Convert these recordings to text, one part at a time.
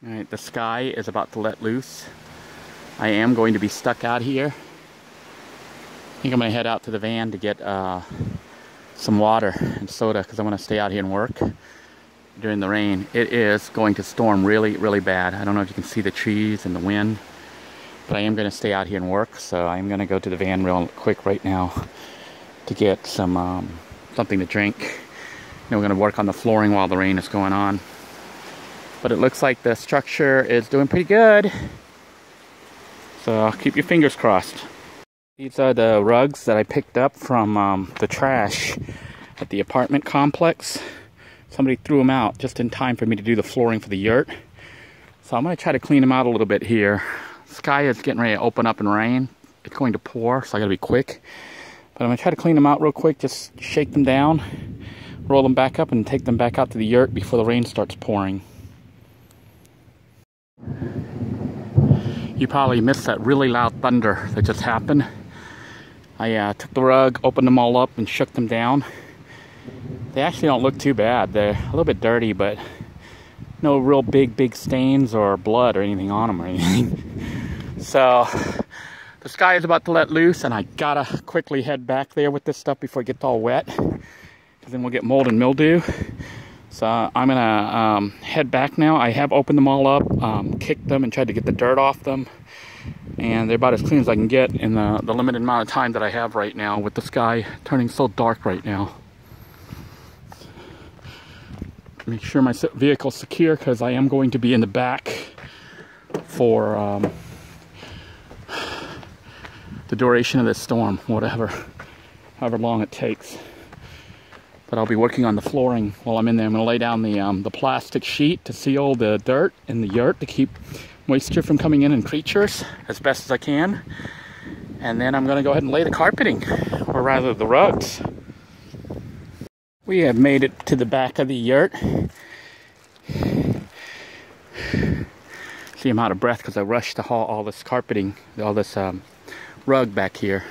Alright, the sky is about to let loose. I am going to be stuck out here. I think I'm going to head out to the van to get some water and soda because I want to stay out here and work during the rain. It is going to storm really, really bad. I don't know if you can see the trees and the wind, but I am going to stay out here and work, so I'm going to go to the van real quick right now to get some something to drink. Then we're going to work on the flooring while the rain is going on. But it looks like the structure is doing pretty good. So keep your fingers crossed. These are the rugs that I picked up from the trash at the apartment complex. Somebody threw them out just in time for me to do the flooring for the yurt. So I'm going to try to clean them out a little bit here. The sky is getting ready to open up and rain. It's going to pour, so I got to be quick. But I'm going to try to clean them out real quick. Just shake them down, roll them back up, and take them back out to the yurt before the rain starts pouring. You probably missed that really loud thunder that just happened. I took the rug, opened them all up, and shook them down. They actually don't look too bad. They're a little bit dirty, but no real big stains or blood or anything on them or anything. So the sky is about to let loose, and I gotta quickly head back there with this stuff before it gets all wet, because then we'll get mold and mildew. So I'm gonna head back now. I have opened them all up, kicked them, and tried to get the dirt off them. And they're about as clean as I can get in the limited amount of time that I have right now with the sky turning so dark right now. Make sure my vehicle's secure because I am going to be in the back for the duration of this storm, however long it takes. But I'll be working on the flooring while I'm in there. I'm going to lay down the plastic sheet to seal the dirt in the yurt to keep moisture from coming in and creatures as best as I can. And then I'm going to go ahead and lay the carpeting, or rather the rugs. We have made it to the back of the yurt. See, I'm out of breath because I rushed to haul all this carpeting, all this rug back here.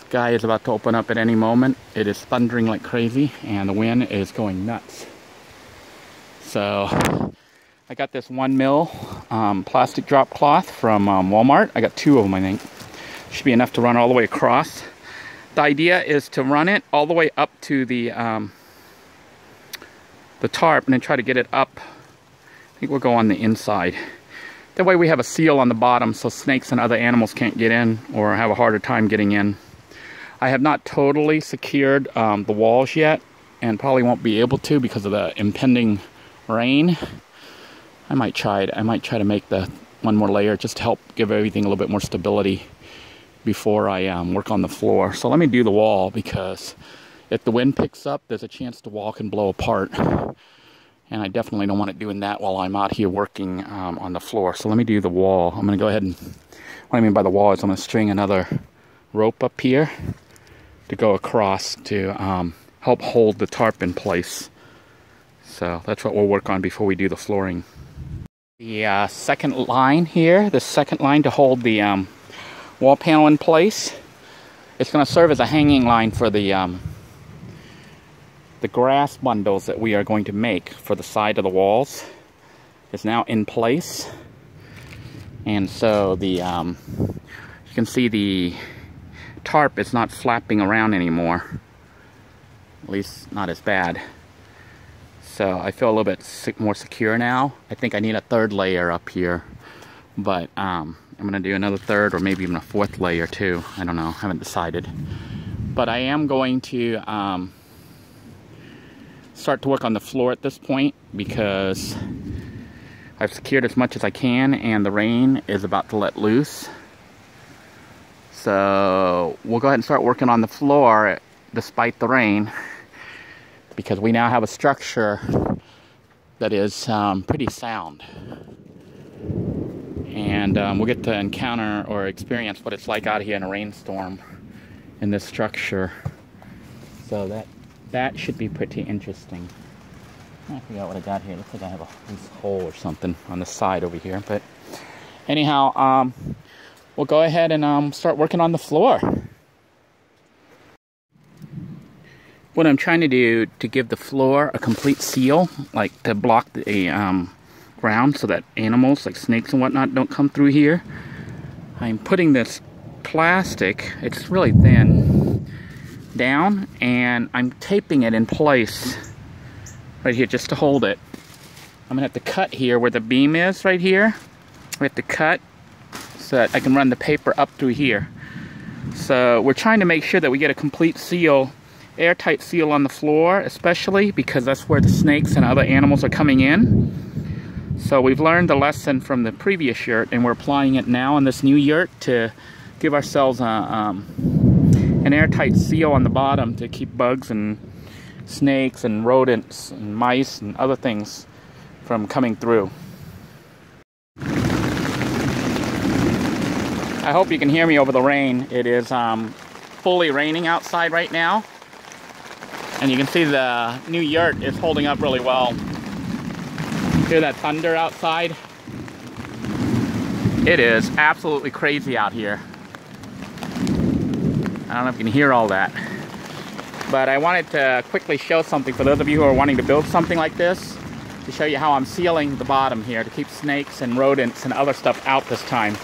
Sky is about to open up at any moment. It is thundering like crazy and the wind is going nuts. So I got this 1 mil plastic drop cloth from Walmart. I got 2 of them, I think. Should be enough to run all the way across. The idea is to run it all the way up to the tarp and then try to get it up. I think we'll go on the inside. That way we have a seal on the bottom so snakes and other animals can't get in or have a harder time getting in. I have not totally secured the walls yet, and probably won't be able to because of the impending rain. I might try to make the one more layer just to help give everything a little bit more stability before I work on the floor. So let me do the wall, because if the wind picks up, there's a chance the wall can blow apart. And I definitely don't want it doing that while I'm out here working on the floor. So let me do the wall. I'm going to go ahead and, what I mean by the wall is I'm going to string another rope up here to go across to help hold the tarp in place. So that's what we'll work on before we do the flooring. The second line here, the second line to hold the wall panel in place, it's going to serve as a hanging line for the grass bundles that we are going to make for the side of the walls. It's now in place, and so the you can see the tarp is not flapping around anymore, at least not as bad. So I feel a little bit more secure now. I think I need a 3rd layer up here, but I'm gonna do another 3rd or maybe even a 4th layer too. I don't know, I haven't decided. But I am going to start to work on the floor at this point because I've secured as much as I can and the rain is about to let loose. So we'll go ahead and start working on the floor despite the rain, because we now have a structure that is pretty sound. And we'll get to encounter or experience what it's like out here in a rainstorm in this structure. So that should be pretty interesting. I forgot what I got here. Looks like I have a loose hole or something on the side over here. But anyhow, we'll go ahead and start working on the floor. What I'm trying to do to give the floor a complete seal, like to block the ground so that animals like snakes and whatnot don't come through here. I'm putting this plastic, it's really thin, down, and I'm taping it in place right here just to hold it. I'm gonna have to cut here where the beam is right here. We have to cut so that I can run the paper up through here. So we're trying to make sure that we get a complete seal, airtight seal on the floor, especially because that's where the snakes and other animals are coming in. So we've learned the lesson from the previous yurt, and we're applying it now in this new yurt to give ourselves an airtight seal on the bottom to keep bugs and snakes and rodents and mice and other things from coming through. I hope you can hear me over the rain. It is fully raining outside right now, and you can see the new yurt is holding up really well. Hear that thunder outside? It is absolutely crazy out here. I don't know if you can hear all that, but I wanted to quickly show something for those of you who are wanting to build something like this, to show you how I'm sealing the bottom here to keep snakes and rodents and other stuff out this time.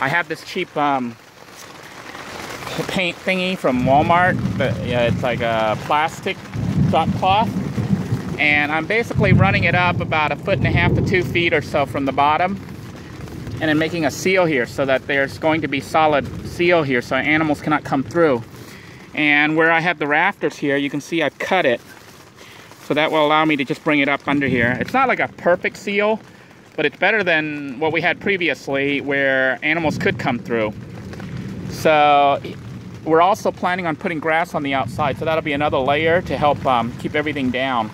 I have this cheap paint thingy from Walmart. It's like a plastic drop cloth, and I'm basically running it up about 1.5 to 2 feet or so from the bottom, and then making a seal here so that there's going to be solid seal here so animals cannot come through. And where I have the rafters here, you can see I've cut it, so that will allow me to just bring it up under here. It's not like a perfect seal, but it's better than what we had previously where animals could come through. So we're also planning on putting grass on the outside, so that'll be another layer to help keep everything down.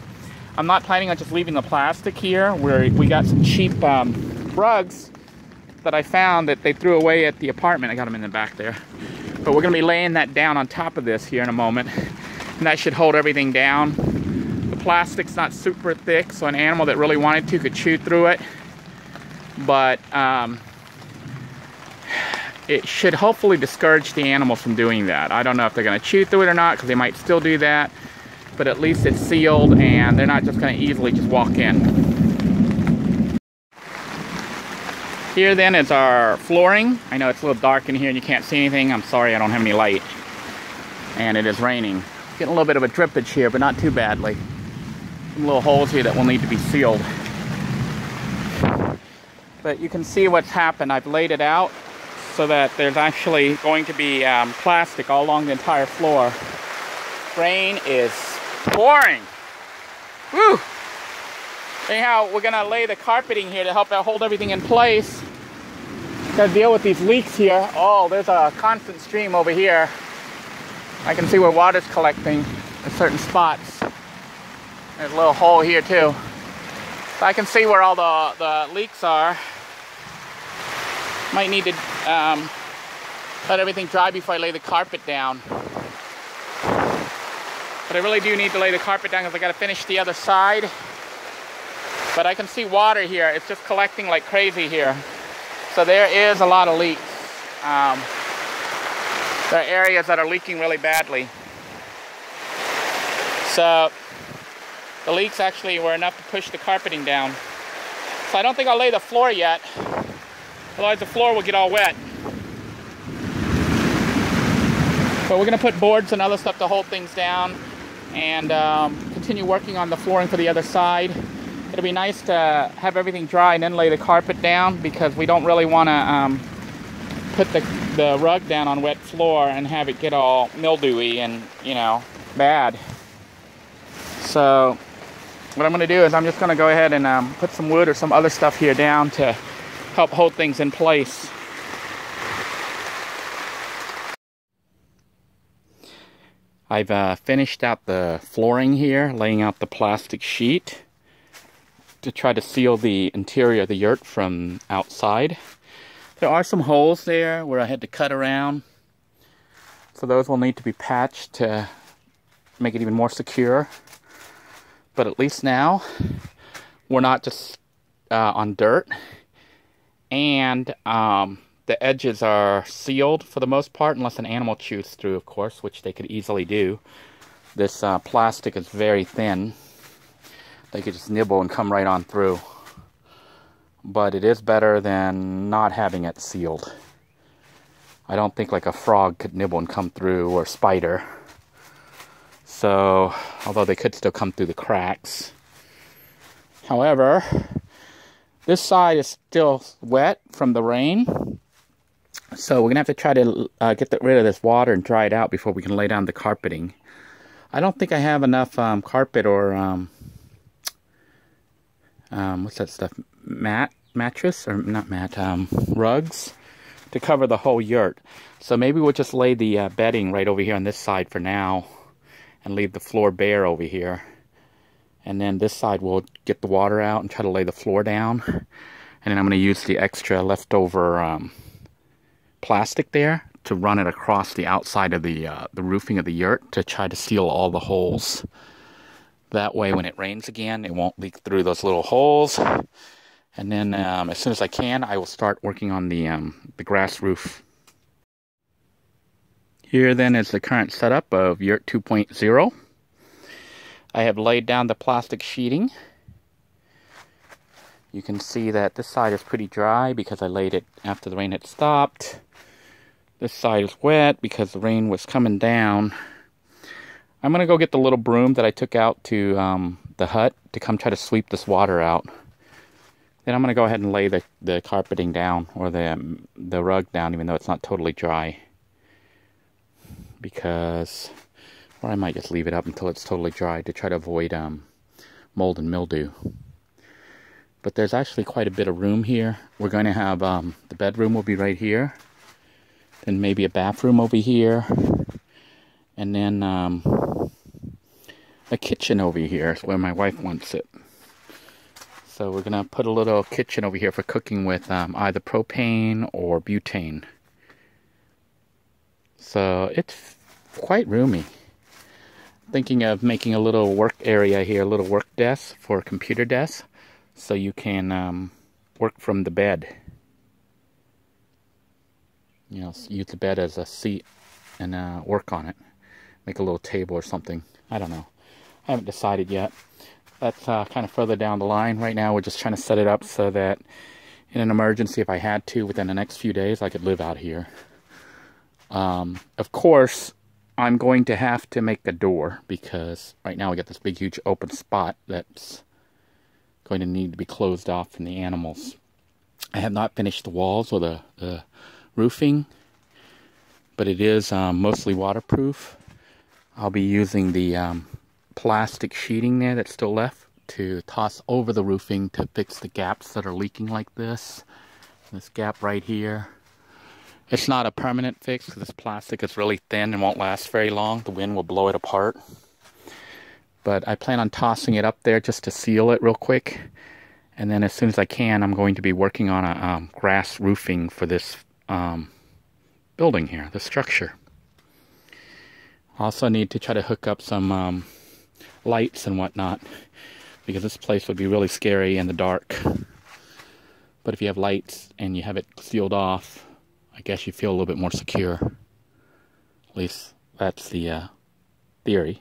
I'm not planning on just leaving the plastic here. We got some cheap rugs that I found that they threw away at the apartment. I got them in the back there. But we're gonna be laying that down on top of this here in a moment, and that should hold everything down. The plastic's not super thick, so an animal that really wanted to could chew through it. But it should hopefully discourage the animals from doing that. I don't know if they're gonna chew through it or not, because they might still do that, but at least it's sealed and they're not just gonna easily just walk in. Here then is our flooring. I know it's a little dark in here and you can't see anything. I'm sorry, I don't have any light. And it is raining. Getting a little bit of a drippage here, but not too badly. Some little holes here that will need to be sealed. But you can see what's happened. I've laid it out so that there's actually going to be plastic all along the entire floor. Rain is pouring. Woo! Anyhow, we're gonna lay the carpeting here to help hold everything in place. Gotta deal with these leaks here. Oh, there's a constant stream over here. I can see where water's collecting at certain spots. There's a little hole here too. So I can see where all the leaks are. Might need to let everything dry before I lay the carpet down. But I really do need to lay the carpet down because I gotta finish the other side. But I can see water here. It's just collecting like crazy here. So there is a lot of leaks. There are areas that are leaking really badly. So the leaks actually were enough to push the carpeting down. So I don't think I'll lay the floor yet. Otherwise the floor will get all wet. So we're gonna put boards and other stuff to hold things down and continue working on the flooring for the other side. It'll be nice to have everything dry and then lay the carpet down, because we don't really want to put the rug down on wet floor and have it get all mildewy and, you know, bad. So what I'm going to do is I'm just going to go ahead and put some wood or some other stuff here down to help hold things in place. I've finished out the flooring here, laying out the plastic sheet to try to seal the interior of the yurt from outside. There are some holes there where I had to cut around, so those will need to be patched to make it even more secure. But at least now we're not just on dirt, and the edges are sealed for the most part, unless an animal chews through, of course, which they could easily do. This plastic is very thin. They could just nibble and come right on through. but it is better than not having it sealed. I don't think like a frog could nibble and come through, or a spider. So, although they could still come through the cracks. However, this side is still wet from the rain. So we're going to have to try to get rid of this water and dry it out before we can lay down the carpeting. I don't think I have enough carpet or, what's that stuff? Mattress? Or not mat, rugs to cover the whole yurt. So maybe we'll just lay the bedding right over here on this side for now and leave the floor bare over here. And then this side we'll get the water out and try to lay the floor down. And then I'm going to use the extra leftover plastic there to run it across the outside of the roofing of the yurt to try to seal all the holes. That way when it rains again, it won't leak through those little holes. And then as soon as I can, I will start working on the grass roof. Here then is the current setup of Yurt 2.0. I have laid down the plastic sheeting. You can see that this side is pretty dry because I laid it after the rain had stopped. This side is wet because the rain was coming down. I'm going to go get the little broom that I took out to the hut to come try to sweep this water out. Then I'm going to go ahead and lay the carpeting down, or the rug down, even though it's not totally dry. Because, or I might just leave it up until it's totally dry to try to avoid mold and mildew. But there's actually quite a bit of room here. We're going to have, the bedroom will be right here. Then maybe a bathroom over here. And then a kitchen over here is where my wife wants it. So we're going to put a little kitchen over here for cooking with either propane or butane. So it's quite roomy. Thinking of making a little work area here, a little work desk for a computer desk, so you can work from the bed. You know, use the bed as a seat and work on it. Make a little table or something. I don't know. I haven't decided yet. That's kind of further down the line. Right now we're just trying to set it up so that in an emergency, if I had to, within the next few days, I could live out here. Of course, I'm going to have to make a door because right now we got this big, huge open spot that's going to need to be closed off from the animals. I have not finished the walls or the roofing, but it is mostly waterproof. I'll be using the plastic sheeting there that's still left to toss over the roofing to fix the gaps that are leaking like this. This gap right here. It's not a permanent fix because this plastic is really thin and won't last very long. The wind will blow it apart. But I plan on tossing it up there just to seal it real quick. And then as soon as I can, I'm going to be working on a grass roofing for this building here, the structure. Also need to try to hook up some lights and whatnot, because this place would be really scary in the dark. But if you have lights and you have it sealed off, I guess you feel a little bit more secure. At least that's the theory.